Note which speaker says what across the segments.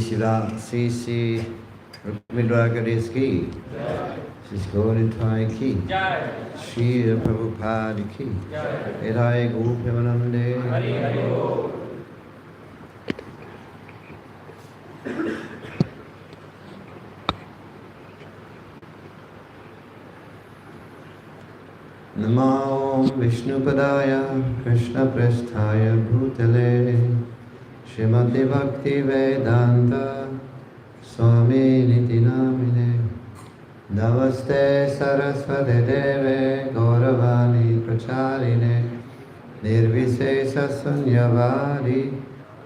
Speaker 1: Sri Rukmini Dwarkadhish ki, Sri ISKCON ki, Sri Prabhupada ki, Edai Gopimanande. Namo Vishnupadaya Krishna Prasthaya Bhutale Srimati Bhakti Vedanta Swami Niti Namine Namaste Saraswati Deve Gauravani Pracharine Nirvisesa Sunyavari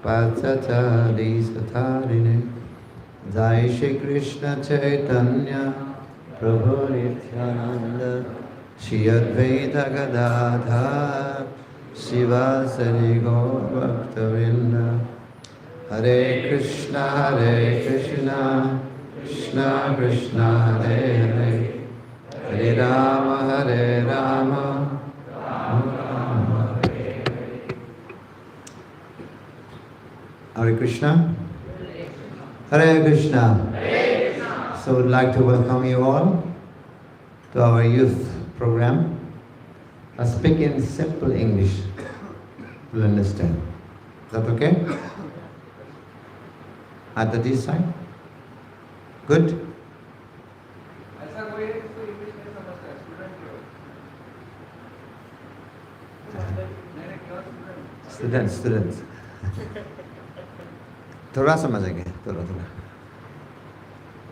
Speaker 1: Patsachadi Satarine Jai Shri Krishna Chaitanya Prabhu Nityananda Shri Advaita Gadadhar Sivasari Gaur Bhaktavinda Hare Krishna Krishna Krishna Hare Hare Hare Rama Rama Rama Hare Hare. Hare Krishna Hare Krishna. So we'd like to welcome you all to our youth program. I speak in simple English, you'll understand. Is that okay? At this side? Good? Students. थोड़ा समझेंगे, थोड़ा.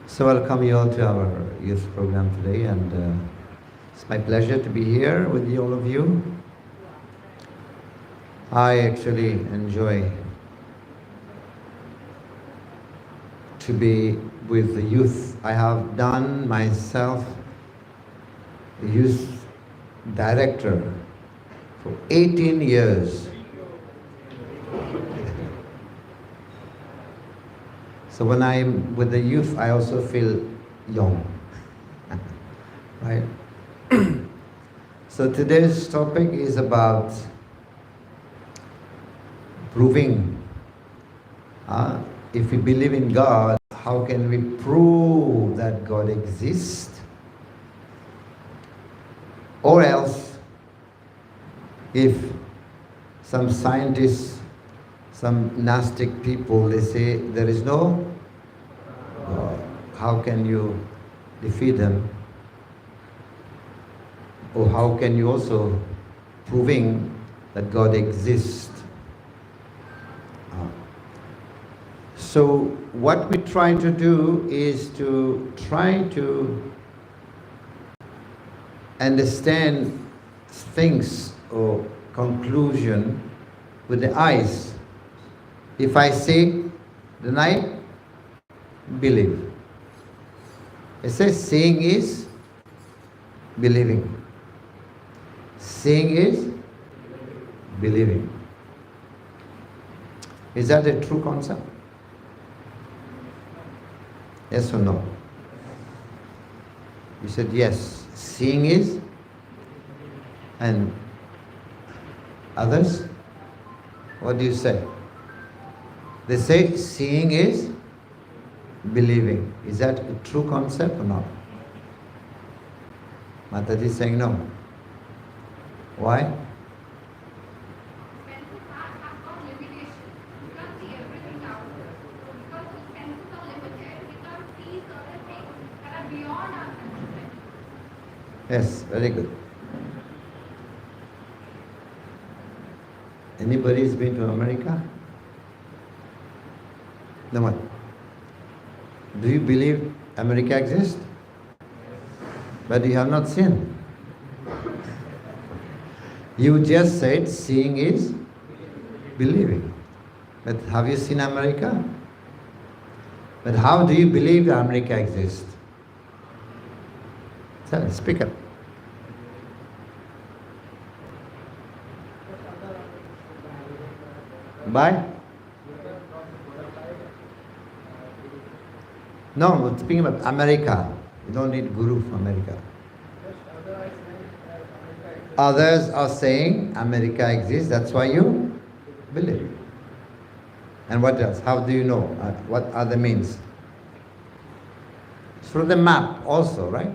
Speaker 1: So welcome you all to our youth program today, and it's my pleasure to be here with all of you. I actually enjoy to be with the youth. I have done myself youth director for 18 years. So when I'm with the youth, I also feel young, right? So today's topic is about proving if we believe in God, how can we prove that God exists? Or else, if some scientists, some Gnostic people, they say there is no God, how can you defeat them? Or how can you also proving that God exists? So what we try to do is to try to understand things or conclusion with the eyes. If I say, then I believe. It says seeing is believing. Seeing is believing. Is that a true concept? Yes or no? You said yes. Seeing is, and others? What do you say? They say seeing is believing. Is that a true concept or not? Mataji is saying no. Why? Yes, very good. Anybody has been to America? No one. Do you believe America exists? But you have not seen. You just said seeing is believing. But have you seen America? But how do you believe that America exists? Tell me, speak up. By? No, we're speaking about America. You don't need guru from America. Others are saying America exists, that's why you believe. And what else? How do you know? What are the means? Through the map also, right?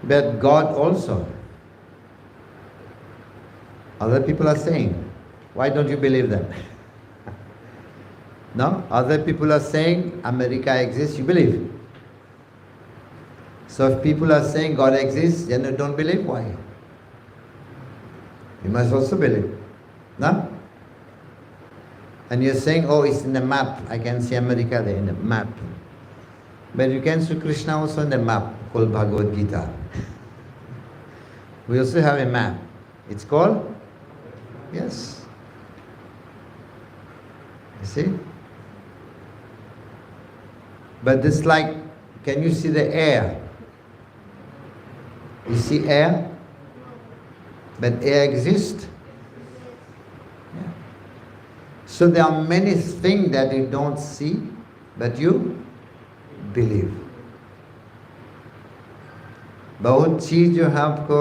Speaker 1: But God also. Other people are saying, why don't you believe them? No? Other people are saying America exists, you believe. So if people are saying God exists, then you don't believe, why? You must also believe. No? And you're saying, oh, it's in the map. I can see America there in the map. But you can see Krishna also in the map called Bhagavad Gita. We also have a map. It's called? Yes. You see? But this like, can you see the air? You see air? But air exists. Yeah. So there are many things that you don't see, but you believe. बहुत चीज जो है आपको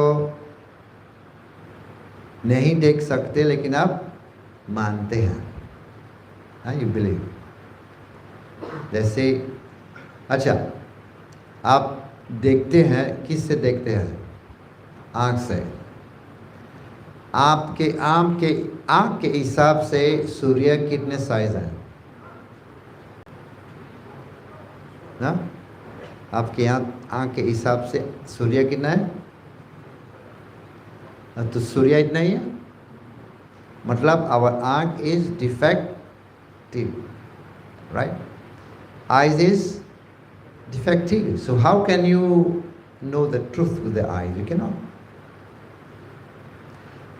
Speaker 1: नहीं देख सकते लेकिन आप मानते हैं. हाँ, you believe. जैसे अच्छा, आप देखते हैं, किस से देखते हैं? आँख से. आपके आँख के हिसाब से सूर्य कितने साइज हैं? ना? आपके आँख के हिसाब से सूर्य कितना है? तो सूर्य इतना ही है. मतलब our आँख is defective, right? Eyes is defective. So how can you know the truth with the eyes? You cannot.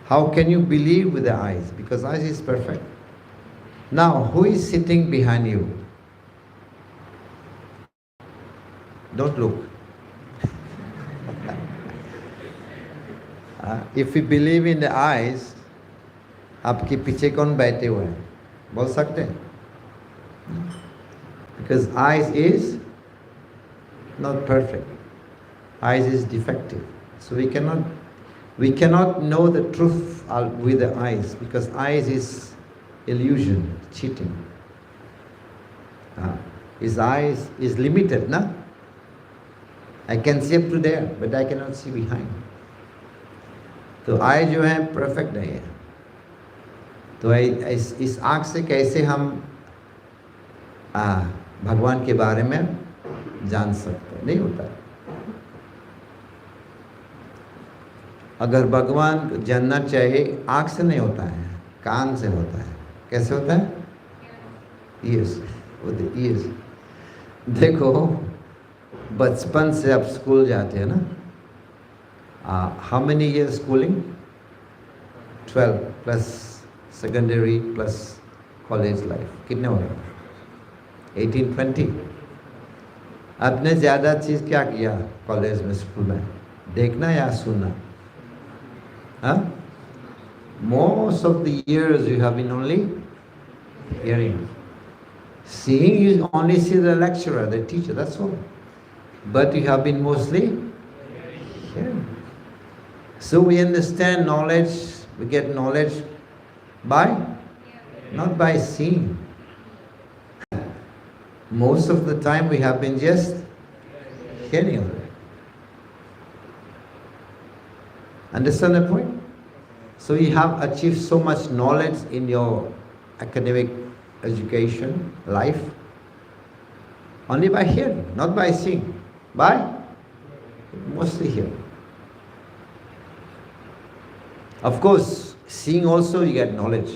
Speaker 1: How can you believe with the eyes? Because eyes is perfect. Now, who is sitting behind you? Don't look. If you believe in the eyes, आपके पीछे कौन बैठे हुए हैं? बोल सकते हैं? Because eyes is not perfect. Eyes is defective. So we cannot know the truth with the eyes, because eyes is illusion, cheating. His eyes is limited, na? I can see up to there, but I cannot see behind. तो आय जो है perfect नहीं है. तो इस आँख से कैसे हम भगवान के बारे में जान सकते हैं? नहीं होता. अगर भगवान को जानना चाहे, आँख से नहीं होता है, कान से होता है. कैसे होता है? ईयर्स. ईयर्स. देखो, बचपन से आप स्कूल जाते हैं ना. How many years schooling? 12 plus secondary plus college life. कितने हो गए? 18, 20. आपने ज़्यादा चीज़ क्या किया कॉलेज में, स्कूल में? देखना या सुनना? हाँ? Most of the years you have been only hearing. Seeing, you only see the lecturer, the teacher, that's all. But you have been mostly hearing. So we understand knowledge, we get knowledge not by seeing. Most of the time we have been just hearing. Understand the point? So you have achieved so much knowledge in your academic education life only by hearing, not by seeing. By mostly hearing. Of course, seeing also you get knowledge.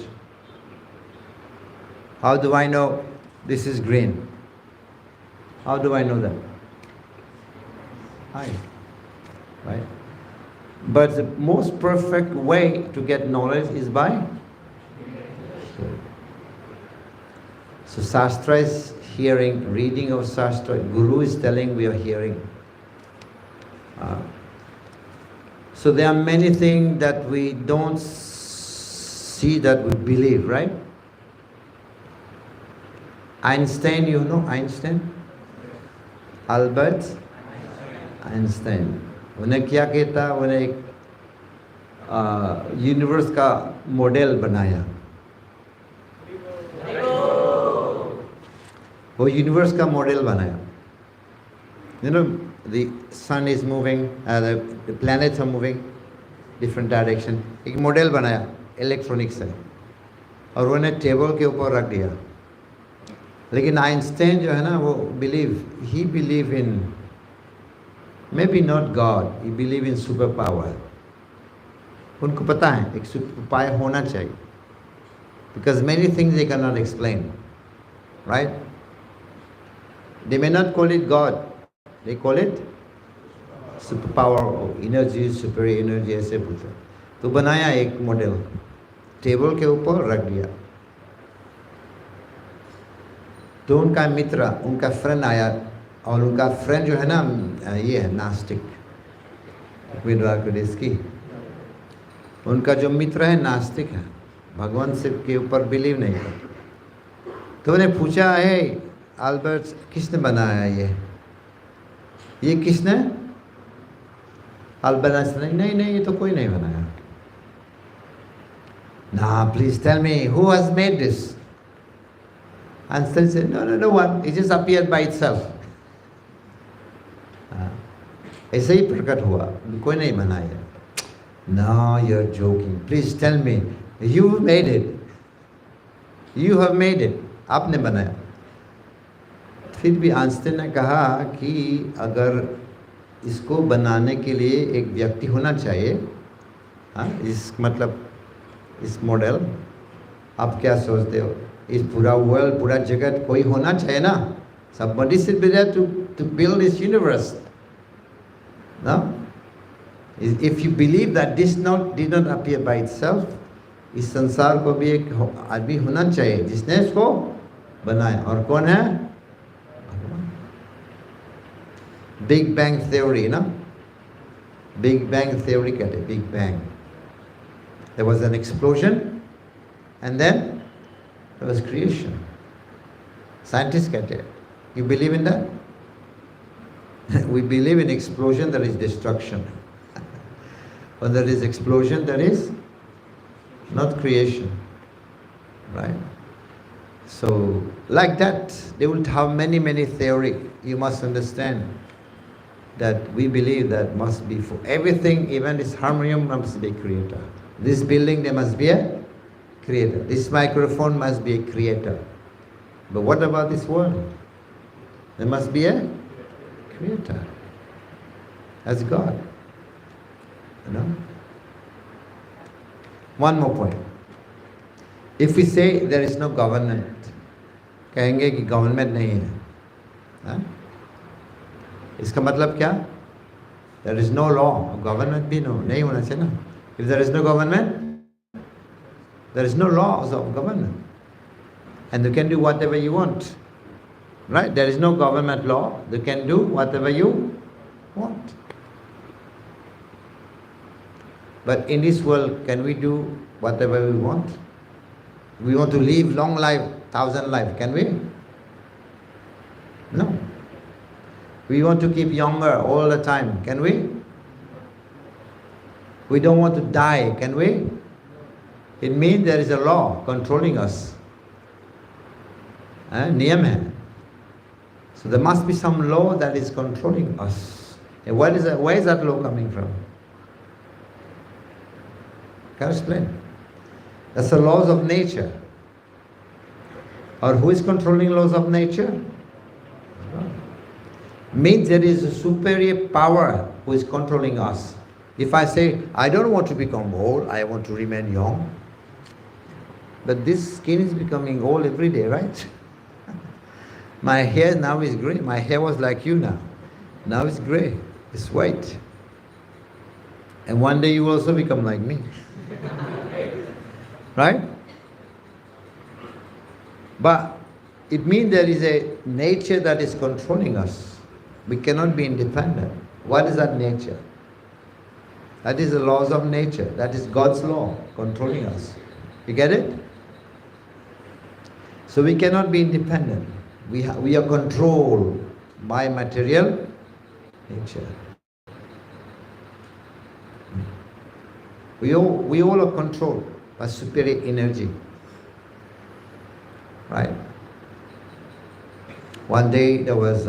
Speaker 1: How do I know this is green? How do I know that? Eye. Right? But the most perfect way to get knowledge is by hearing. So Shastra is hearing, reading of Shastra. Guru is telling, we are hearing. So there are many things that we don't see that we believe, right? Einstein, you know Einstein? Albert Einstein. उन्हें क्या कहता? उन्हें एक universe का model बनाया. वो universe का model बनाया. You know, the sun is moving, the planets are moving different direction. एक मॉडल बनाया इलेक्ट्रॉनिक से और उन्हें टेबल के ऊपर रख दिया. लेकिन आइंस्टाइन जो है ना, वो he believe in maybe not God, he believe in super power. उनको पता है एक सुपर पावर होना चाहिए, because many things they cannot explain, right? They may not call it God, they call it super power or energy, super energy ऐसे बोलते. तो बनाया एक मॉडल, टेबल के ऊपर रख दिया. तो उनका मित्र, उनका फ्रेंड आया, और उनका फ्रेंड जो है ना, ये है नास्तिक, द्वारकाधीश की. उनका जो मित्र है नास्तिक है, भगवान शिव के ऊपर बिलीव नहीं करता. तो उन्हें पूछा, है अल्बर्ट किसने बनाया ये किसने? अल्बर्ट नहीं, ये तो कोई नहीं बनाया. ना, please tell me who has made this. Einstein said, no one, it just appeared by itself. ऐसे ही प्रकट हुआ, कोई नहीं बनाया. No, you're joking. Please tell me, you made it. You have made it. आपने बनाया. फिर भी आइंस्टाइन ने कहा कि अगर इसको बनाने के लिए एक व्यक्ति होना चाहिए, इस मतलब इस मॉडल, आप क्या सोचते हो? इस पूरा वर्ल्ड, पूरा जगत कोई होना चाहिए ना. Somebody should be there to build this universe. No? If you believe that this did not appear by itself, इस संसार को भी एक आदमी होना चाहिए जिसने इसको बनाया. और कौन है? भगवान. बिग बैंग थ्योरी ना, बिग बैंग थ्योरी कहते हैं. Big bang, there was an explosion and then there was creation. Scientists कहते हैं. You believe in that? We believe in explosion, there is destruction. When there is explosion, there is not creation, right? So, like that, they will have many theory. You must understand that we believe that must be for everything, even this harmonium must be a creator. This building, there must be a creator. This microphone must be a creator. But what about this world? There must be a creator. That's God. You know? One more point. If we say there is no government, कहेंगे कि government नहीं है, हाँ? इसका मतलब क्या? There is no law. Government भी नहीं होना चाहिए ना. If there is no government, there is no laws of government, and you can do whatever you want, right? There is no government law. You can do whatever you want. But in this world, can we do whatever we want? We want to live long life, 1,000 life. Can we? No. We want to keep younger all the time. Can we? We don't want to die. Can we? It means there is a law controlling us. Niyam hai. So there must be some law that is controlling us. And where is that law coming from? Can I explain? That's the laws of nature. Or who is controlling laws of nature? Means there is a superior power who is controlling us. If I say, I don't want to become old, I want to remain young. But this skin is becoming old every day, right? My hair now is grey. My hair was like you now. Now it's grey. It's white. And one day you will also become like me. Right? But it means there is a nature that is controlling us. We cannot be independent. What is that nature? That is the laws of nature. That is God's law controlling us. You get it? So we cannot be independent. We are controlled by material nature. We all are controlled by superior energy. Right? One day there was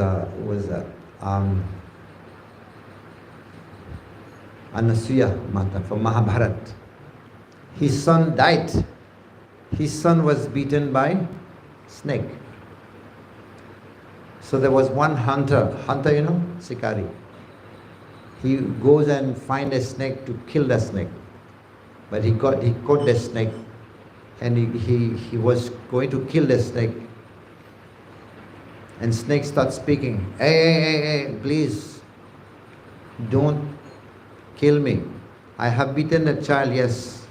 Speaker 1: Anasuya Mata from Mahabharata. His son died. His son was beaten by snake. So there was one hunter, you know, Sikari. He goes and finds a snake to kill the snake. But he caught the snake, and he was going to kill the snake. And snake starts speaking, hey, please, don't kill me. I have beaten the child, yes,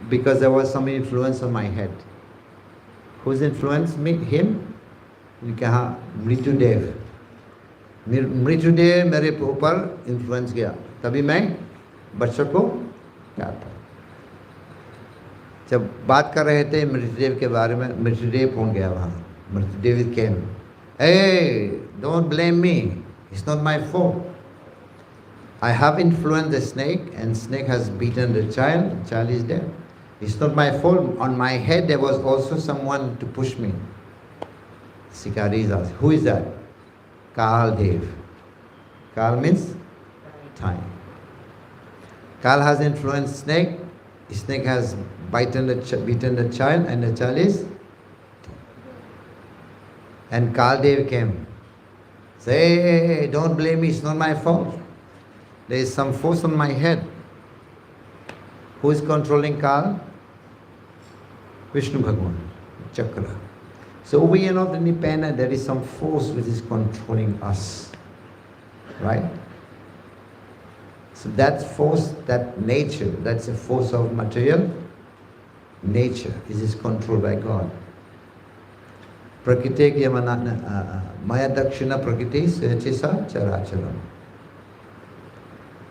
Speaker 1: because there was some influence on my head. Who's influenced me? Him? कहा मृत्युदेव मेरे ऊपर influence गया, तभी मैं बच्चों को क्या था। जब बात कर रहे थे मृत्युदेव के बारे में, मृत्युदेव पहुंच गया वहाँ। मृत्युदेव came, hey, don't blame me, it's not my fault. I have influenced the snake, and snake has beaten the child is dead. It's not my fault. On my head there was also someone to push me. Sikari is asked, who is that? Kal Dev. Kal means time. Kal has influenced snake. Snake has beaten the child, and the child is dead. And Kal Dev came. Say, hey, don't blame me, it's not my fault. There is some force on my head. Who is controlling Kal? Vishnu Bhagwan, Chakra. So we are not independent, there is some force which is controlling us. Right? So that force, that nature, that's a force of material nature. It is controlled by God. Prakriti maya dakshina prakriti svechisa characharam.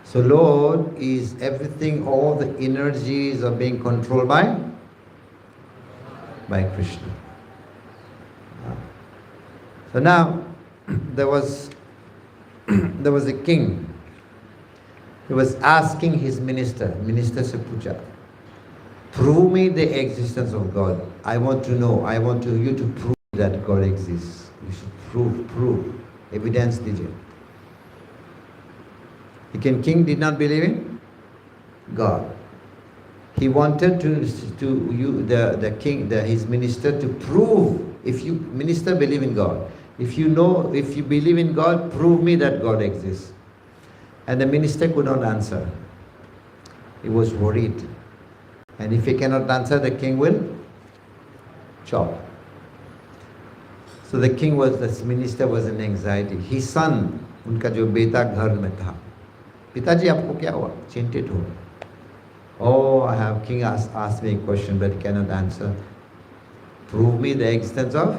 Speaker 1: So Lord is everything, all the energies are being controlled by Krishna. So now there was a king. He was asking his minister se pucha, prove me the existence of God. I want to know, I want you to prove that God exists. You should prove. Evidence dijiye. The king did not believe in God. He wanted his minister to prove, if you minister believe in God, if you believe in God, prove me that God exists. And the minister could not answer. He was worried. And if he cannot answer, the king will chop. So the minister was in anxiety. His son, उनका जो बेटा घर में था, पिताजी आपको क्या हुआ? चिंतित हो. Oh, king asked me a question, but he cannot answer. Prove me the existence of.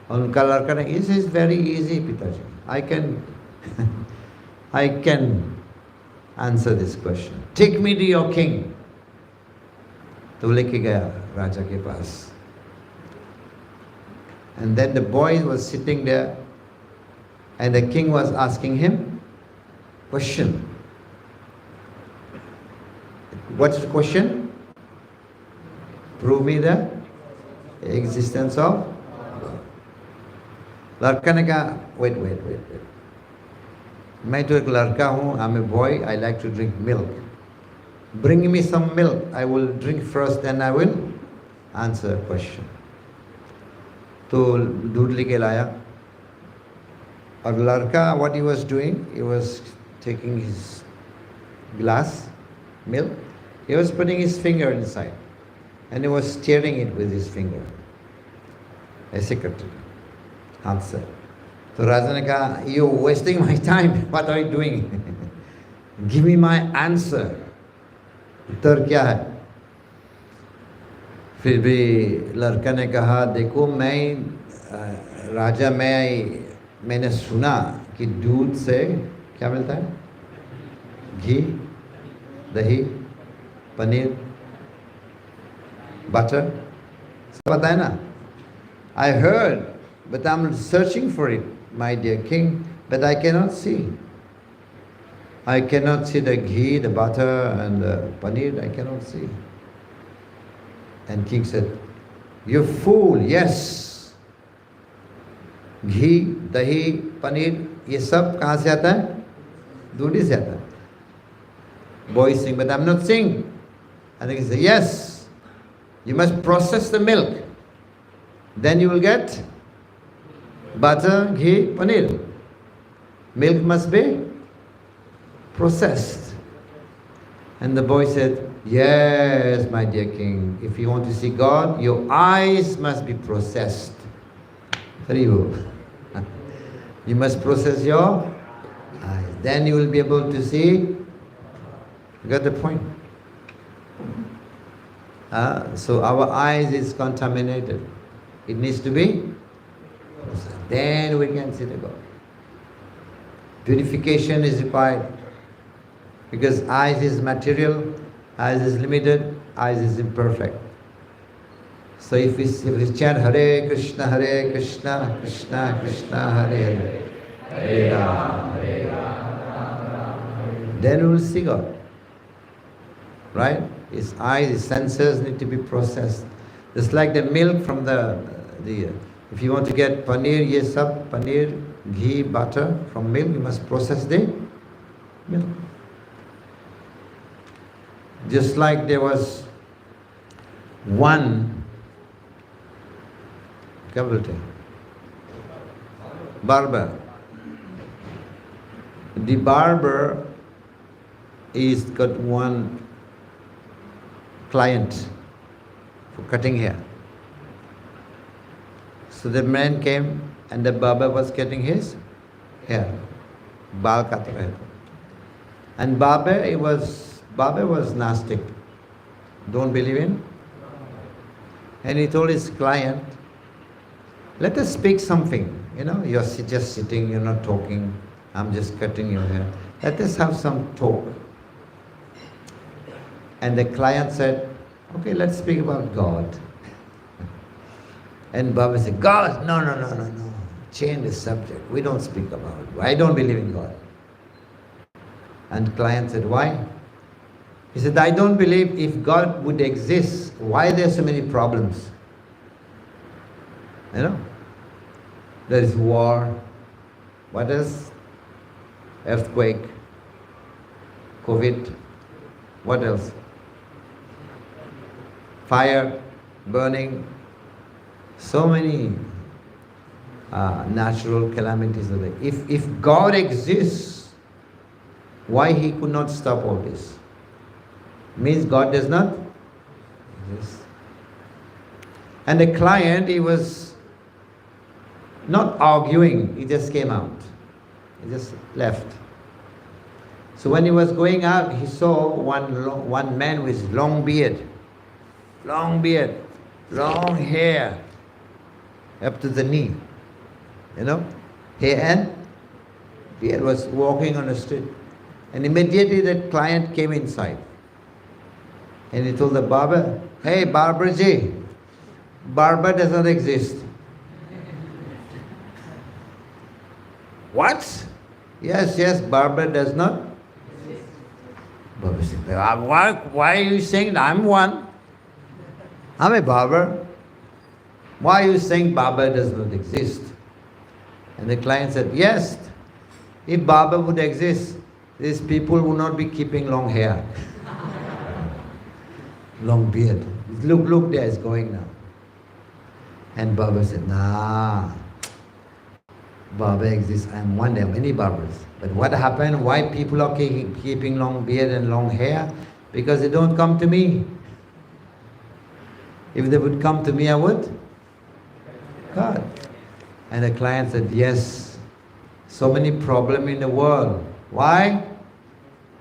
Speaker 1: और उनका लड़का ने, it is very easy, पिताजी. I can answer this question. Take me to your king. तो लेके गया राजा के पास. And then the boy was sitting there, and the king was asking him question. What's the question? Prove me the existence of God. लड़का ने कहा, wait. मैं तो एक लड़का हूँ, I'm a boy, I like to drink milk. Bring me some milk, I will drink first, then I will answer a question. तो दूध लेके लाया, और लड़का, what he was doing, he was taking his glass, milk, he was putting his finger inside, and he was stirring it with his finger. ऐसे करते हाथ से. तो राजा ने कहा, you're wasting my time, what are you doing? Give me my answer. उत्तर क्या है? फिर भी लड़का ने कहा, देखो मैंने सुना कि दूध से क्या मिलता है? घी, दही, पनीर, बटर, सब पता है ना? I heard, but I'm searching for it, my dear king, but I cannot see. I cannot see the ghee, the butter, and the paneer, I cannot see. And king said, you fool, yes, घी, दही, पनीर, ये सब कहाँ से आता है? दूध से आता है. Boy is saying, but I'm not saying. And he says, yes, you must process the milk. Then you will get butter, ghee, paneer. Milk must be processed. And the boy said, yes, my dear king, if you want to see God, your eyes must be processed. You must process your eyes. Then you will be able to see. You got the point? So our eyes is contaminated. It needs to be processed. Then we can see the God. Purification is required. Because eyes is material, eyes is limited, eyes is imperfect. So if we chant Hare Krishna, Krishna Krishna, Hare Hare Rama, then we will see God. Right? His eyes, his senses need to be processed. Just like the milk from the if you want to get paneer, yes, sab, paneer, ghee, butter from milk, you must process the milk. Just like there was one barber. The barber is got one client for cutting hair. So the man came and the barber was cutting his hair. Bal kat rahe. And barber was Gnostic. Don't believe in? And he told his client, let us speak something. You know, you're just sitting, you're not talking. I'm just cutting your hair. Let us have some talk. And the client said, okay, let's speak about God. And Baba said, God? No. Change the subject. We don't speak about it. I don't believe in God. And the client said, why? He said, I don't believe if God would exist, why there are so many problems? You know? There is war. What else? Earthquake. COVID. What else? Fire, burning. So many natural calamities are there. If God exists, why He could not stop all this? Means God does not exist. And the client, he was not arguing, he just came out. He just left. So when he was going out, he saw one man with long beard, long hair, up to the knee. You know, hair and beard, was walking on the street. And immediately that client came inside. And he told the barber, hey, Barberji, barber does not exist. What? Yes, barber does not exist. Barber said, why are you saying that I'm one? I'm a barber. Why are you saying barber does not exist? And the client said, yes, if barber would exist, these people would not be keeping long hair. Long beard. Look, there is going now. And Baba said, nah, Baba exists. I am one, there are many Babas. But what happened? Why people are keeping long beard and long hair? Because they don't come to me. If they would come to me, I would God. And the client said, yes, so many problems in the world. Why?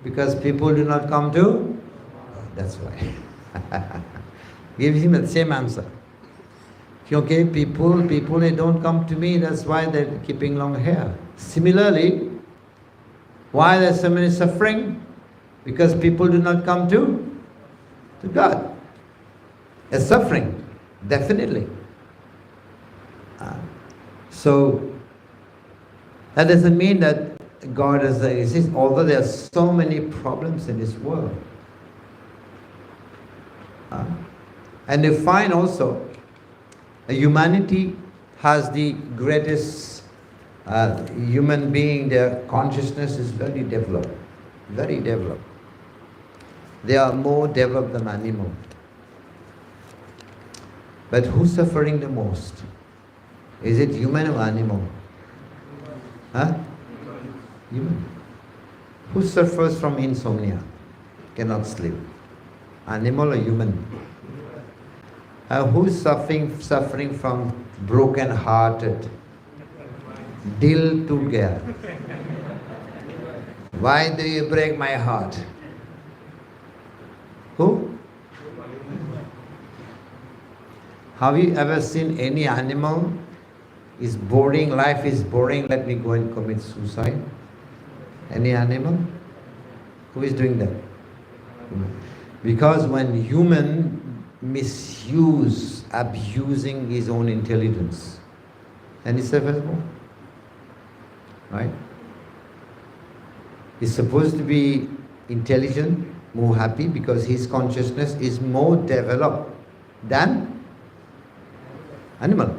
Speaker 1: Because people do not come to God. That's why. Give him the same answer. Okay, people, they don't come to me, that's why they're keeping long hair. Similarly, why there's so many suffering? Because people do not come to God. There's suffering, definitely. So, that doesn't mean that God exists, although there are so many problems in this world. And they find also humanity has the greatest human being, their consciousness is very developed, very developed. They are more developed than animal. But who's suffering the most? Is it human or animal? Huh? Human. Who suffers from insomnia? Cannot sleep. Animal or human? Who's suffering from broken hearted? Dil to gaya. Why do you break my heart? Who? Have you ever seen any animal? Is boring, life is boring, let me go and commit suicide? Any animal? Who is doing that? Because when human misuse, abusing his own intelligence, and he suffers more. Right? He's supposed to be intelligent, more happy, because his consciousness is more developed than animal.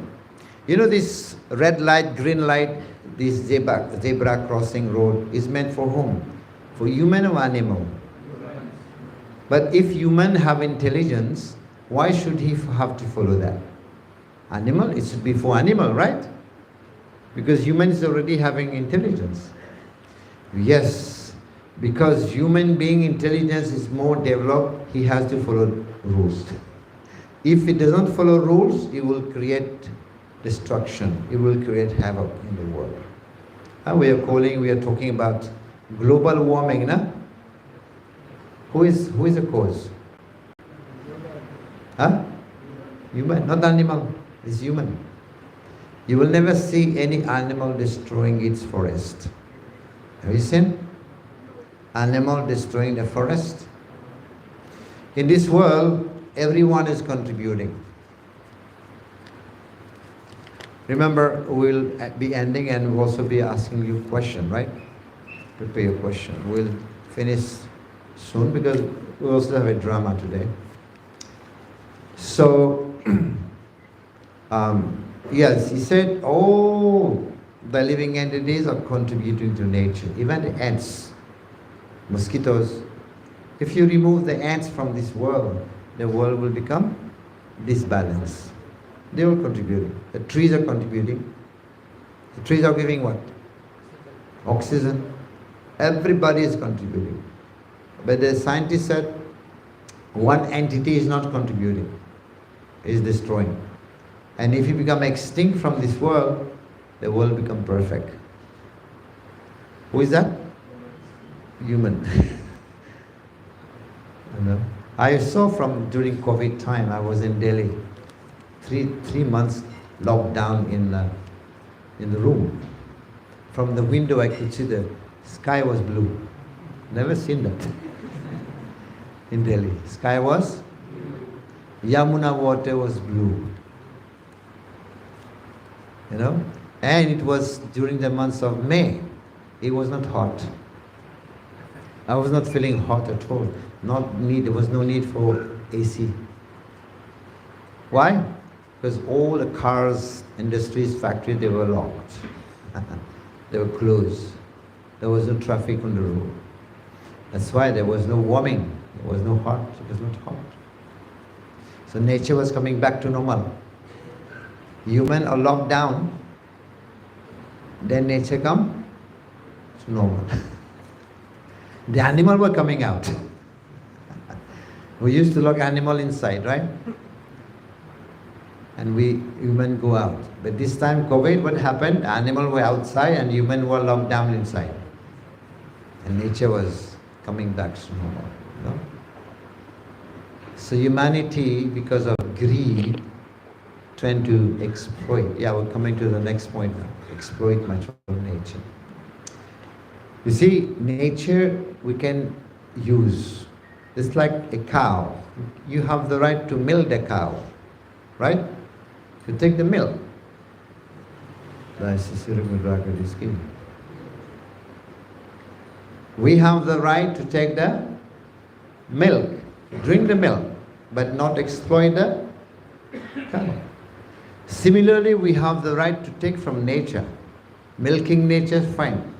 Speaker 1: You know, this red light, green light, this zebra crossing road is meant for whom? For human or animal? But if human have intelligence, why should he have to follow that? Animal, it should be for animal, right? Because human is already having intelligence. Yes, because human being intelligence is more developed, he has to follow rules. If he doesn't follow rules, he will create destruction. He will create havoc in the world. We are talking about global warming, na? Who is the cause? Huh? Human, not animal. It's human. You will never see any animal destroying its forest. Have you seen? Animal destroying the forest? In this world, everyone is contributing. Remember, we'll be ending and we'll also be asking you a question, right? Prepare your question. We'll finish soon because we also have a drama today. So, yes, he said, all the living entities are contributing to nature. Even the ants, mosquitoes. If you remove the ants from this world, the world will become disbalanced. They are contributing. The trees are contributing. The trees are giving what? Oxygen. Everybody is contributing. But the scientist said, one entity is not contributing, is destroying. And if you become extinct from this world, the world becomes perfect. Who is that? Human. You know? I saw during COVID time, I was in Delhi. Three months locked down in the room. From the window I could see the sky was blue. Never seen that. In Delhi. Sky was? Yamuna water was blue. You know? And it was during the months of May. It was not hot. I was not feeling hot at all. There was no need for AC. Why? Because all the cars, industries, factories, they were locked. They were closed. There was no traffic on the road. That's why there was no warming. There was no hot. It was not hot. So nature was coming back to normal. Human are locked down. Then nature come to normal. The animal were coming out. We used to lock animal inside, right? And we human go out. But this time COVID, what happened? Animal were outside and human were locked down inside. And nature was coming back to normal. You know? So humanity, because of greed, trying to exploit. Yeah, we're coming to the next point now. Exploit much of nature. You see, nature we can use. It's like a cow. You have the right to milk the cow, right? You take the milk. We have the right to take the milk, drink the milk, but not exploit the cow. Similarly, we have the right to take from nature. Milking nature, fine.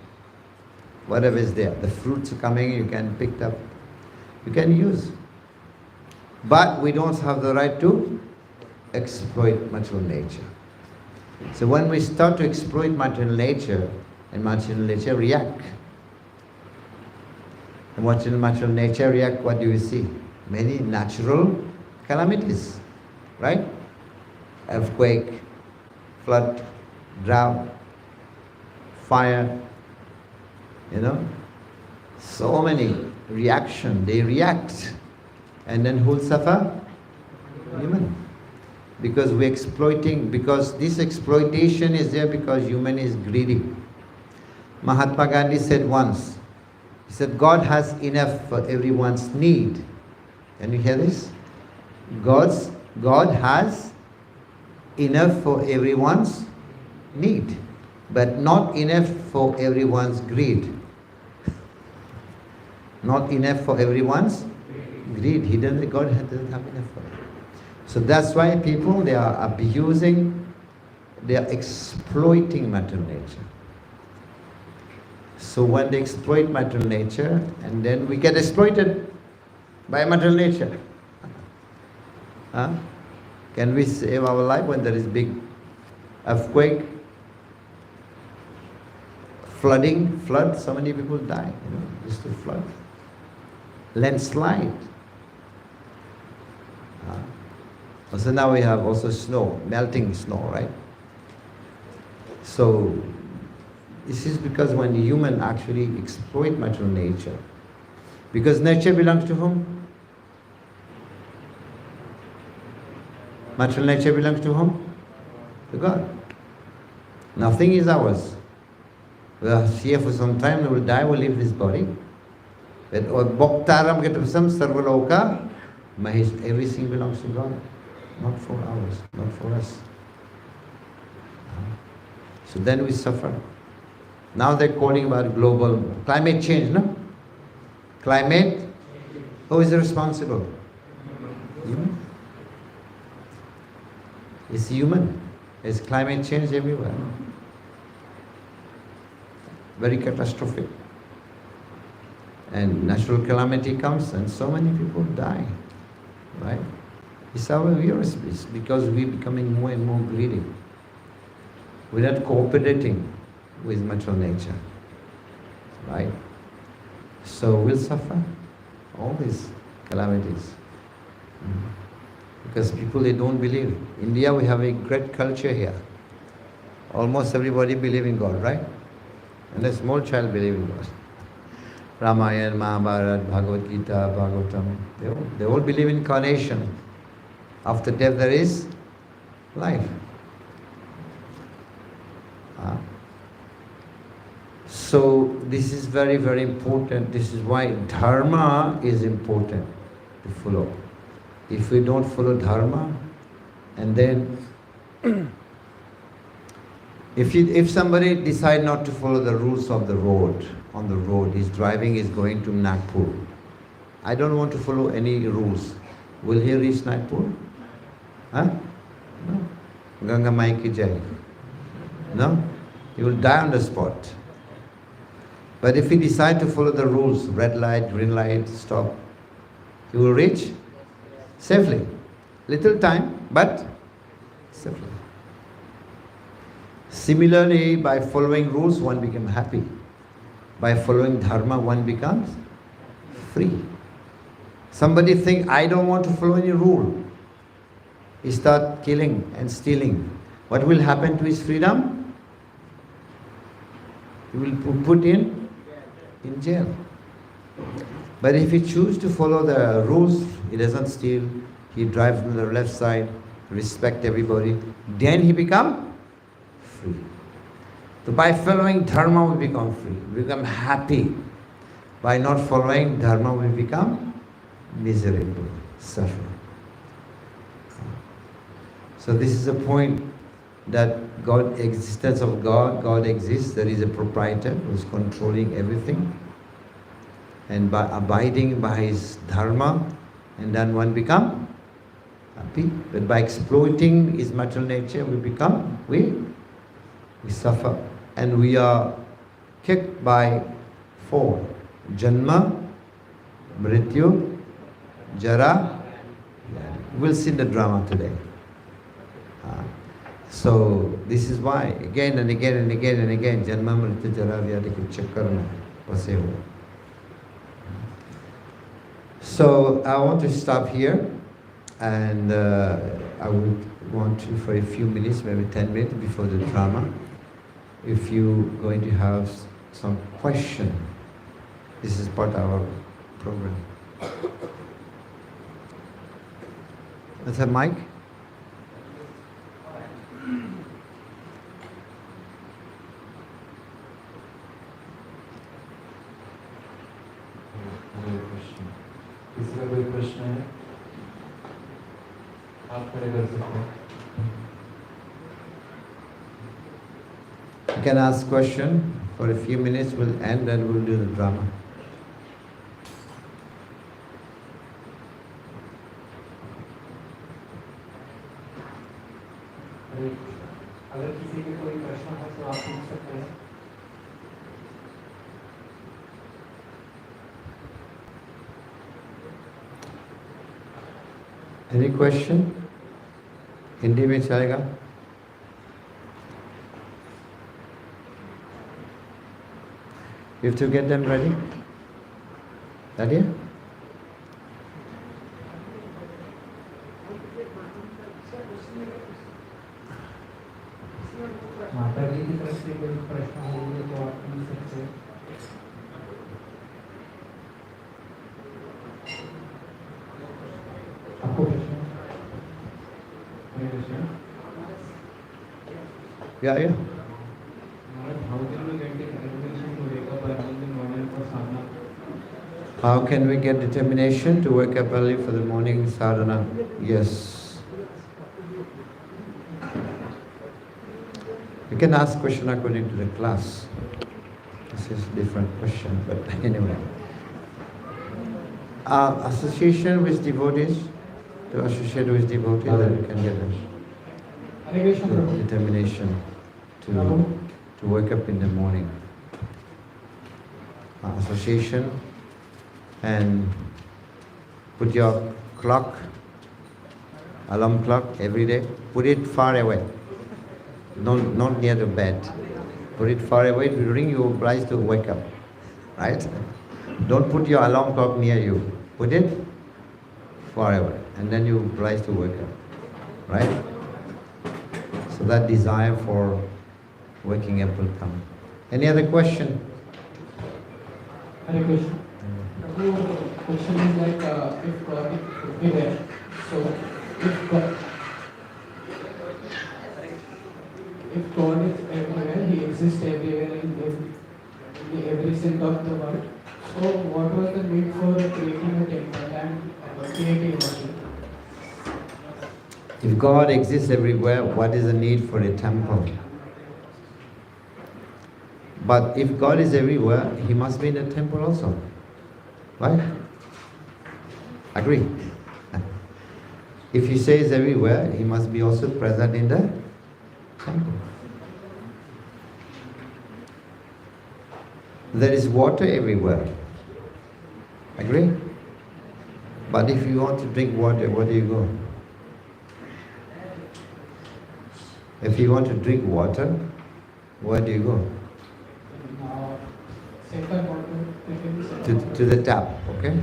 Speaker 1: Whatever is there. The fruits are coming, you can pick up, you can use. But we don't have the right to exploit material nature. So when we start to exploit material nature, and material nature react. And material nature react, what do you see? Many natural calamities, right? Earthquake, flood, drought, fire, so many reaction, they react. And then who'll suffer? Human. Because we're exploiting, because this exploitation is there because human is greedy. Mahatma Gandhi said once, he said, God has enough for everyone's need. Can you hear this? God has enough for everyone's need, but not enough for everyone's greed. Not enough for everyone's greed. God doesn't have enough for it. So that's why people, they are abusing, they are exploiting material nature. So when they exploit material nature, and then we get exploited by material nature. Can we save our life when there is big earthquake, flood, so many people die, just to flood. Landslide. So now we have also snow, melting snow, right? So this is because when the human actually exploit material nature, because nature belongs to whom? Material nature belongs to whom? To God. Nothing is ours. We are here for some time, we will die, we will leave this body. But Bhaktaram Gatasam Sarvaloka, everything belongs to God. Not for ours, not for us. So then we suffer. Now they're calling about global climate change, no? Climate, who is responsible? Human. It's human. There's climate change everywhere. Very catastrophic. And natural calamity comes and so many people die, right? It's our virus, because we're becoming more and more greedy. We're not cooperating with material nature, right? So we'll suffer all these calamities. Because people, they don't believe. India, we have a great culture here. Almost everybody believe in God, right? And a small child believe in God. Ramayana, Mahabharata, Bhagavad Gita, Bhagavatam, they all believe in incarnation. After death there is life. So this is very, very important. This is why dharma is important to follow. If we don't follow dharma, and then if somebody decide not to follow the rules of the road, on the road, he's driving, he's going to Nagpur. I don't want to follow any rules. Will he reach Nagpur? No. Ganga Mai ki jai. No? He will die on the spot. But if he decide to follow the rules, red light, green light, stop, he will reach safely. Little time, but safely. Similarly, by following rules, one becomes happy. By following dharma, one becomes free. Somebody think, I don't want to follow any rule. He start killing and stealing. What will happen to his freedom? He will be put in jail. But if he chooses to follow the rules, he doesn't steal, he drives on the left side, respect everybody, then he become free. So by following dharma, we become free, we become happy. By not following dharma, we become miserable, suffering. So this is a point that God, existence of God, God exists, there is a proprietor who is controlling everything. And by abiding by his dharma, and then one become happy. But by exploiting his material nature, we suffer. And we are kicked by 4. Janma, Mrityu, Jara. We'll see the drama today. So this is why again and again and again and again Janma, Mrityu, Jara, Vyadhi ke chakkar mein fase ho. So I want to stop here, and I would want to, for a few minutes, maybe 10 minutes before the drama, if you're going to have some question. This is part of our program. Let's have mic.
Speaker 2: किसी का कोई प्रश्न है आप खड़े कर सकते हैं.
Speaker 1: You can ask question for a few minutes. We'll end and we'll do the drama.
Speaker 2: अगर किसी के कोई प्रश्न है तो आप पूछ सकते हैं.
Speaker 1: Any question? हिंदी में चलेगा? You have to get them ready. Ready?
Speaker 2: माता जी की तरफ से कोई प्रश्न होंगे तो आप पूछ सकते हैं. आपको प्रश्न?
Speaker 1: Yeah. How can we get determination to wake up early for the morning sadhana? Yes. You can ask question according to the class. This is a different question, but anyway. Association with devotees, to associate with devotees, then you can get the determination to wake up in the morning. Association, and put your clock, alarm clock every day, put it far away, not near the bed. Put it far away to ring you rise to wake up, right? Don't put your alarm clock near you. Put it far away, and then you rise to wake up, right? So that desire for waking up will come. Any other question?
Speaker 2: Any question? The question is like if God is everywhere, so if God is everywhere, He exists everywhere in every cell of the world. So what was the need for creating a temple and creating a machine?
Speaker 1: If God exists everywhere, what is the need for a temple? But if God is everywhere, He must be in a temple also. Right? Agree? If He says everywhere, He must be also present in the temple. There is water everywhere. Agree? But if you want to drink water, where do you go? If you want to drink water, where do you go? To the tap, okay?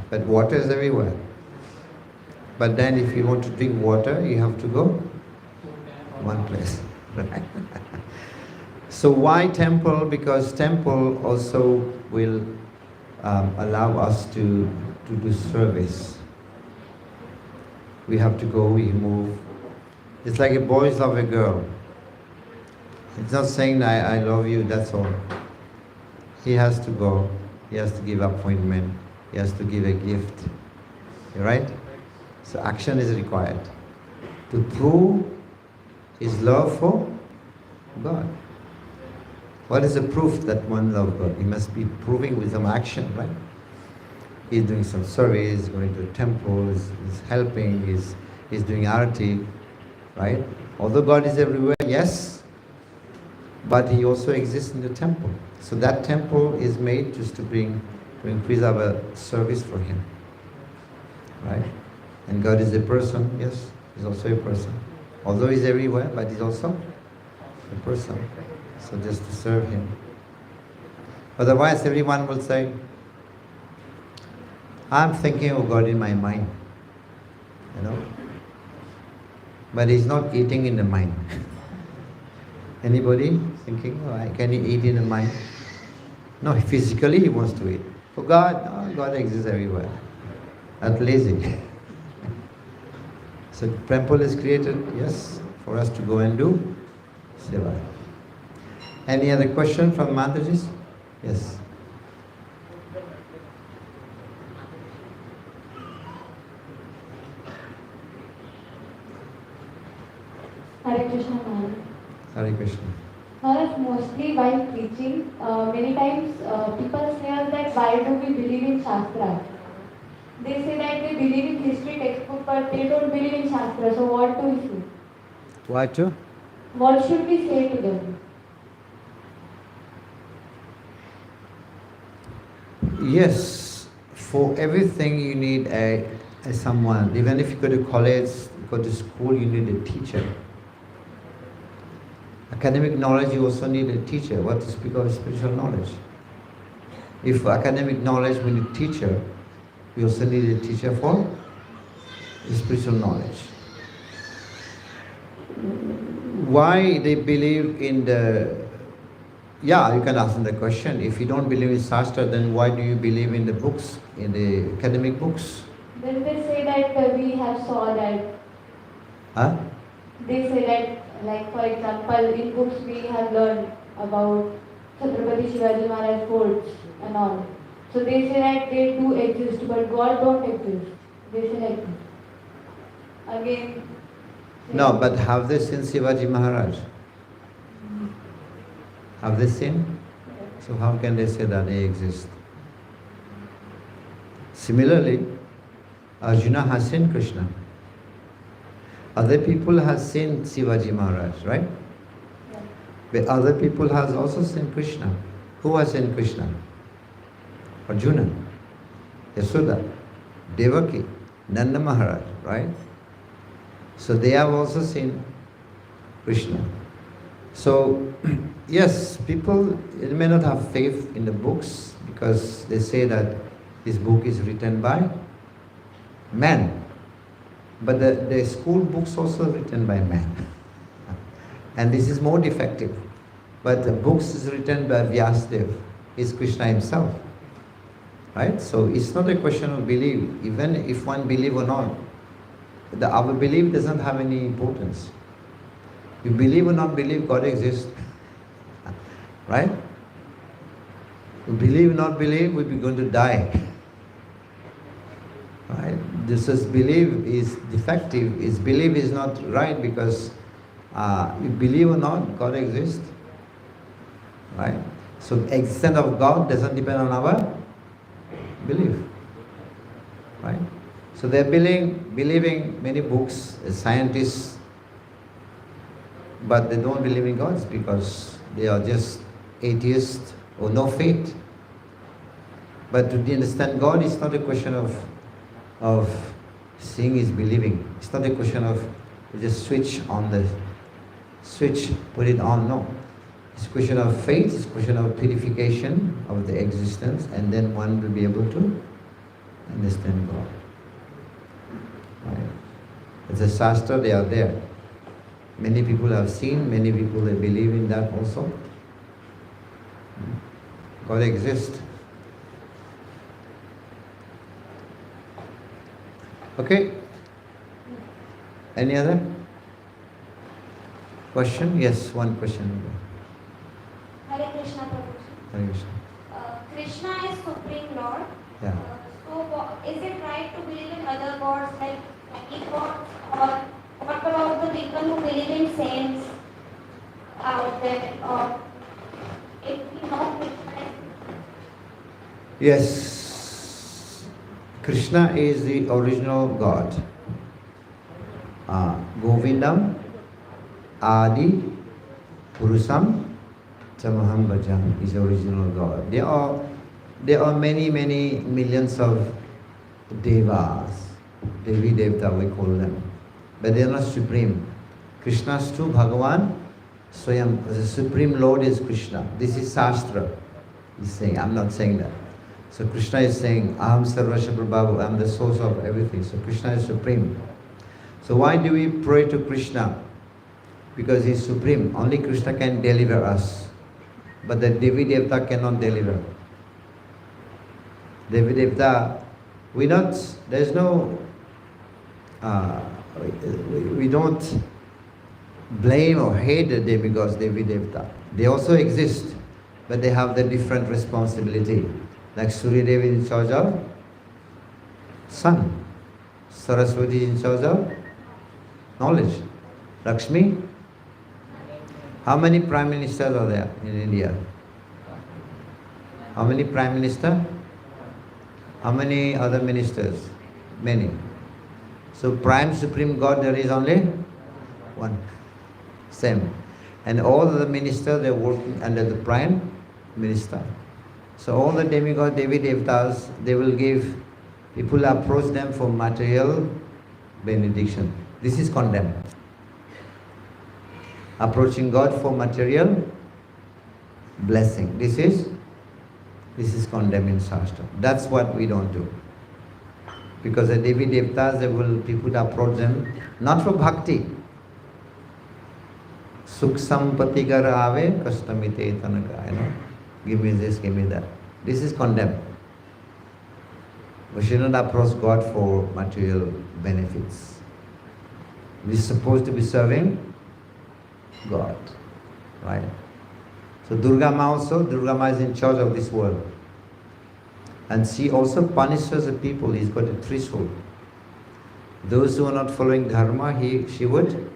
Speaker 1: But water is everywhere. But then if you want to drink water, you have to go one place. Right? So why temple? Because temple also will allow us to do service. We have to go, we move. It's like a boy loves a girl. It's not saying I love you, that's all. He has to go, he has to give appointment, he has to give a gift. Right? So action is required to prove his love for God. What is the proof that one loves God? He must be proving with some action, right? He's doing some service, going to the temple, he's helping, he's he's doing arati, right? Although God is everywhere, yes, but he also exists in the temple. So that temple is made just to increase our service for him, right? And God is a person, yes, he's also a person. Although he's everywhere, but he's also a person. So just to serve him. Otherwise, everyone will say, I'm thinking of God in my mind, you know. But he's not eating in the mind. Anybody thinking, oh, can he eat in the mind? No, physically he wants to eat. For God, oh, God exists everywhere. Not lazy. So temple is created, yes, for us to go and do seva. Any other question from Matajis? Yes.
Speaker 3: Hare Krishna Maharaj.
Speaker 1: Hare Krishna.
Speaker 3: Maharaj, mostly while preaching, many times people say us that why do we believe in Shastra? They say that they believe in history textbook but they don't believe in Shastra. So what do we say?
Speaker 1: What to?
Speaker 3: What should we say to them?
Speaker 1: Yes, for everything you need a someone. Even if you go to college, go to school, you need a teacher. Academic knowledge, you also need a teacher. What to speak of spiritual knowledge? If for academic knowledge we need a teacher, we also need a teacher for spiritual knowledge. Why they believe in the... Yeah, you can ask them the question. If you don't believe in Shastra, then why do you believe in the books, in the academic books?
Speaker 3: Then they say that we have saw that.
Speaker 1: Huh?
Speaker 3: They say that, like for example, in books we have learned about Chhatrapati Shivaji Maharaj forts and all. So they say that they do exist, but God don't exist. They say like this. Again.
Speaker 1: No, but have they seen Shivaji Maharaj? Have they seen? So how can they say that they exist? Similarly, Arjuna has seen Krishna. Other people have seen Shivaji Maharaj, right?
Speaker 3: Yeah.
Speaker 1: But other people has also seen Krishna. Who has seen Krishna? Arjuna, Yashoda, Devaki, Nanda Maharaj, right? So they have also seen Krishna. So, yes, people may not have faith in the books because they say that this book is written by man. But the school books also written by man. And this is more defective. But the books is written by Vyasadeva, is Krishna himself. Right? So it's not a question of belief. Even if one believe or not, our belief doesn't have any importance. You believe or not believe, God exists. Right? You believe or not believe, we're going to die. Right? This is belief is defective. Is belief is not right because you believe or not, God exists. Right? So the existence of God doesn't depend on our belief. Right? So they're believing many books as scientists, but they don't believe in God because they are just atheists or no faith. But to understand God, it's not a question of seeing is believing. It's not a question of just switch on the switch, put it on. No. It's a question of faith, it's a question of purification of the existence, and then one will be able to understand God. Right? As a Shastra, they are there. Many people have seen, many people they believe in that also. God exists. Okay? Any other question? Yes, one question.
Speaker 4: Hare Krishna Prabhu.
Speaker 1: Hare Krishna.
Speaker 4: Krishna is Supreme Lord.
Speaker 1: Yeah.
Speaker 4: So is it right to believe in other gods like gods, or what about the people who believe in saints out there? Or if we know Krishna is...
Speaker 1: Yes. Krishna is the original God. Govindam Adi Purusam Tamaham Bhajam is the original God. There are many millions of devas, Devi Devta we call them, but they are not supreme. Krishna's true Bhagavan, Swayam, the supreme Lord is Krishna. This is Shastra. He's saying, I'm not saying that. So Krishna is saying, Aham Sarvasya Prabhavu, I'm the source of everything. So Krishna is supreme. So why do we pray to Krishna? Because He is supreme. Only Krishna can deliver us. But the Devi Devta cannot deliver. Devi Devta, there's no, we don't blame or hate the demigods, Devi Devta. They also exist, but they have the different responsibility. Like Surya Devi is in charge of sun, Saraswati is in charge of knowledge, Lakshmi. How many prime ministers are there in India? How many prime ministers? How many other ministers? Many. So prime supreme God there is only one. Same. And all the ministers, they're working under the prime minister. So all the demigods, Devi Devtas, they will give, people approach them for material benediction. This is condemned. Approaching God for material blessing. This is condemned in Shastra. That's what we don't do. Because the Devi Devtas, people approach them not for bhakti. Sukh sampati gar ave kastamite tanaka, give me this, give me that. This is condemned. We should not approach God for material benefits. We are supposed to be serving God, right? So Durga Ma is in charge of this world. And she also punishes the people. He's got a threshold. Those who are not following dharma, she would,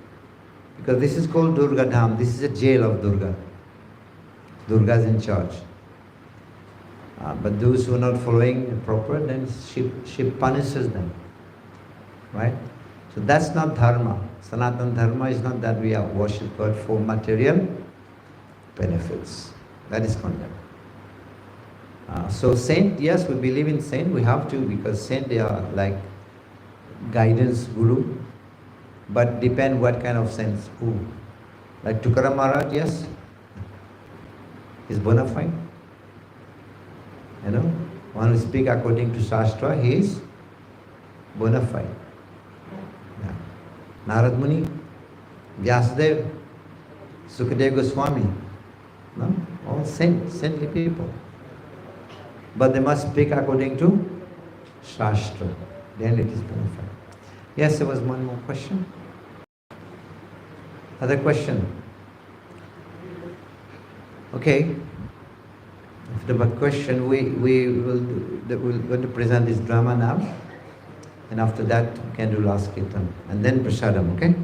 Speaker 1: because this is called Durga Dham. This is a jail of Durga. Durga is in charge. But those who are not following proper, then she punishes them, right? So that's not dharma. Sanatana dharma is not that we worship God for material benefits. That is condemned. So saint, yes, we believe in saint. We have to, because saint, they are like guidance guru. But depend what kind of saints. Who? Like Tukaram Maharaj, yes, is bona fide. One who speak according to Shastra, he is bona fide. Yeah. Narad Muni, Vyasadev, Sukadev Goswami, no? All saintly people. But they must speak according to Shastra. Then it is bona fide. Yes, there was one more question. Other question? Okay. After the question, we're going to present this drama now. And after that, we can do last kirtan. And then prasadam, okay?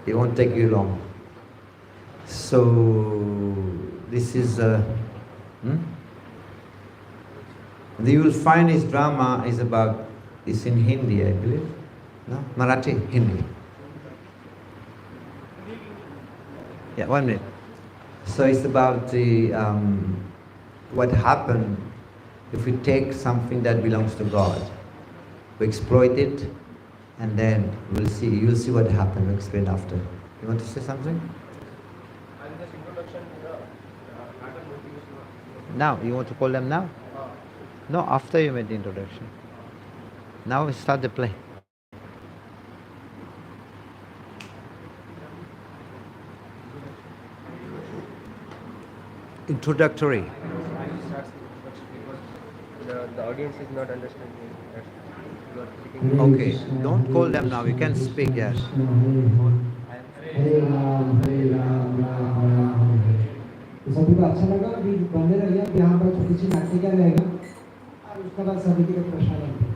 Speaker 1: It won't take you long. So, this is... You will find this drama is in Hindi, I believe. No? Marathi, Hindi. Yeah, 1 minute. So it's about the what happened if we take something that belongs to God, we exploit it, and then you'll see what happened. We'll explain after. You want to say something?
Speaker 5: And this introduction to the matter motivation.
Speaker 1: Now, you want to call them now? No, after you made the introduction. Now we start the play. Introductory.
Speaker 5: The audience is not understanding.
Speaker 1: Okay, don't call them now. You can speak, yes.
Speaker 2: हरे राम राम राम हरे। तो सभी को अच्छा लगा। अभी बंदे रहिए, अभी यहाँ पर छोटी सी नाटिका रहेगा और उसके बाद सभी के लिए प्रश्न रहेंगे।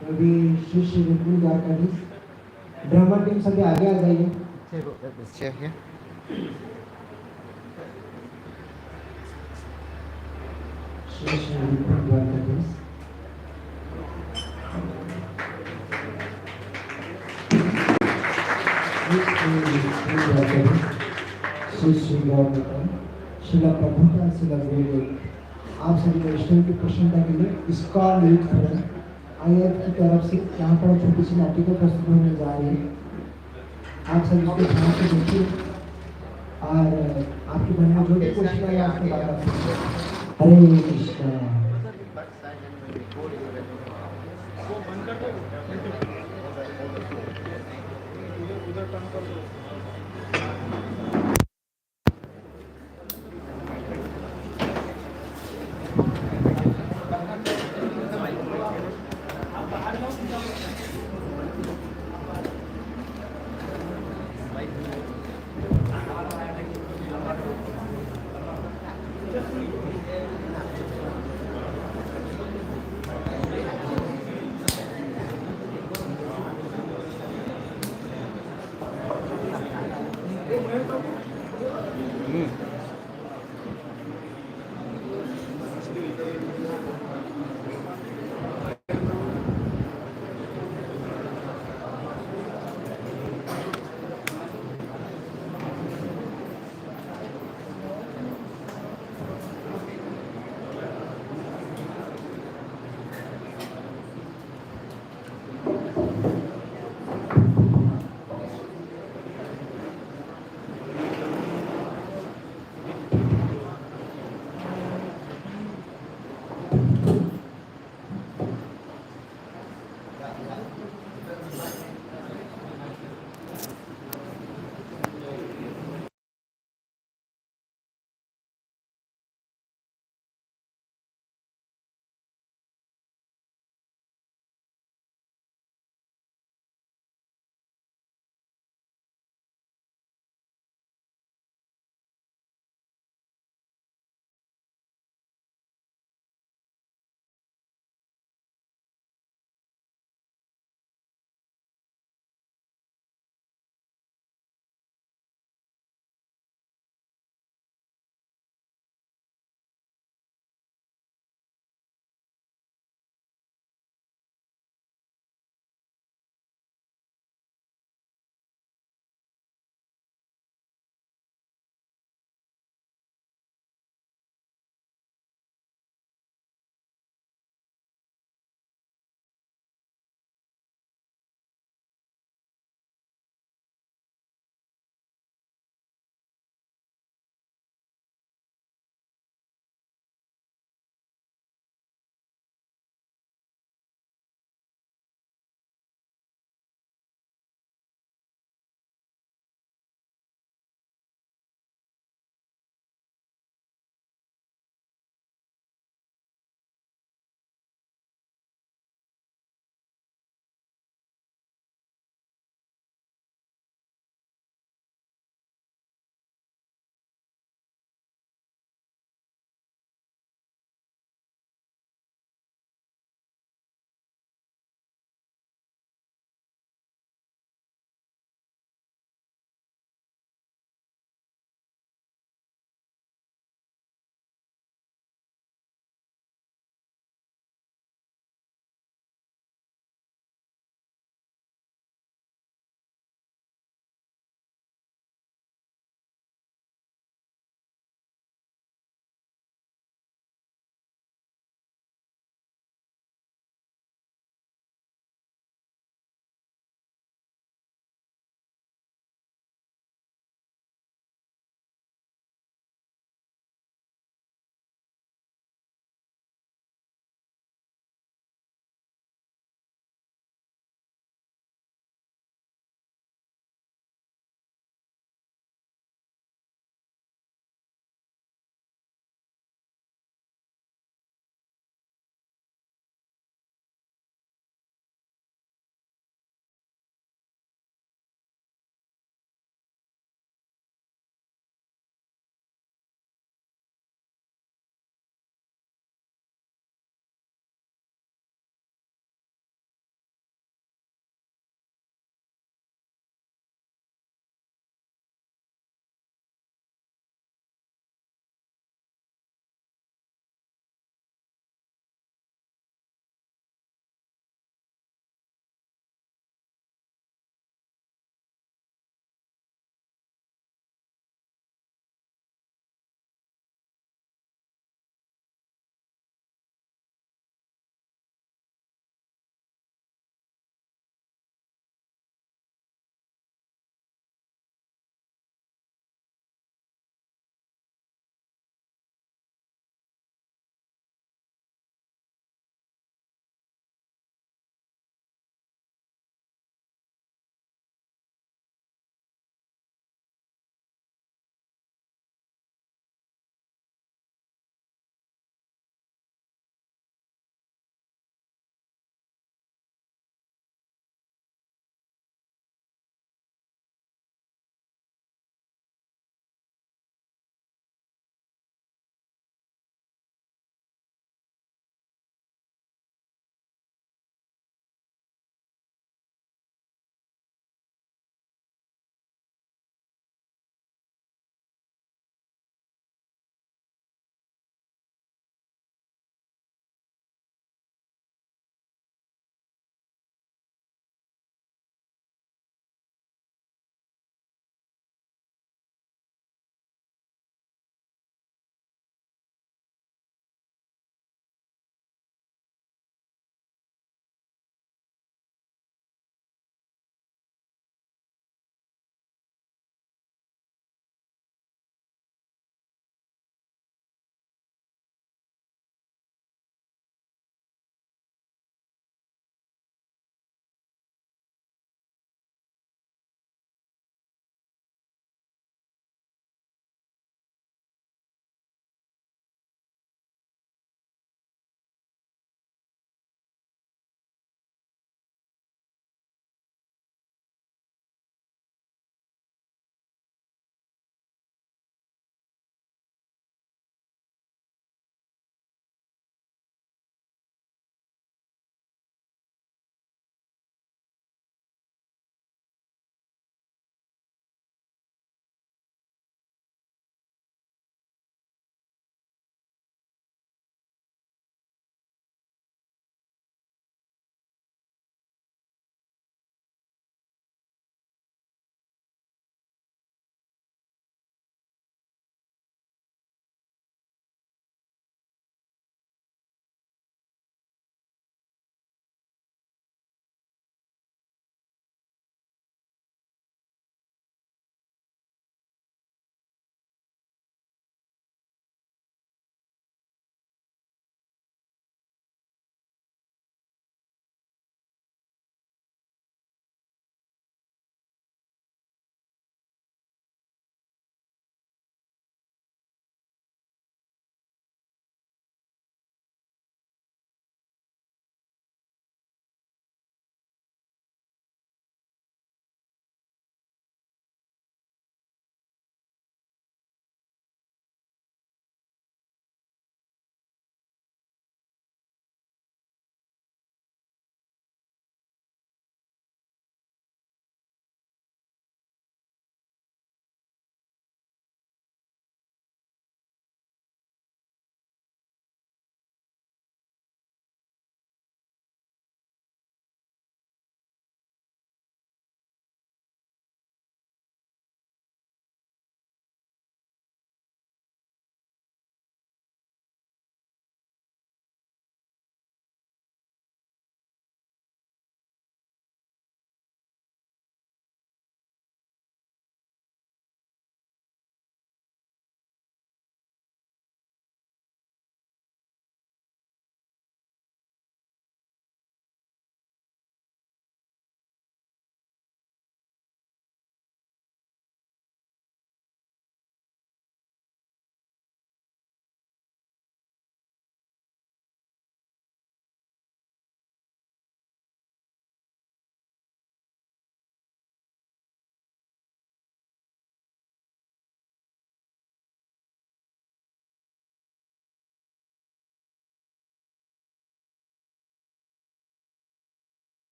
Speaker 2: तो अभी श्री रुक्मिणी द्वारकाधीश ड्रामा टीम सभी आगे आ जाइए। श्री रुक्मिणी द्वारकाधीश श्री गौर शिला प्रभुता शिला गुरु। आप सभी वैष्णव की प्रसन्नता के लिए ISKCON यूथ फोरम IF की तरफ से यहाँ पर छोटी सी नाटिका प्रस्तुत होने जा रही है। आप सभी इसको ध्यान से देखिए और आपकी मन में जो भी क्वेश्चन आए आपको बता। हरे कृष्णा।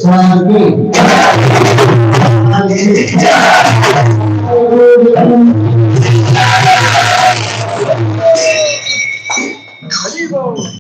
Speaker 1: Swami.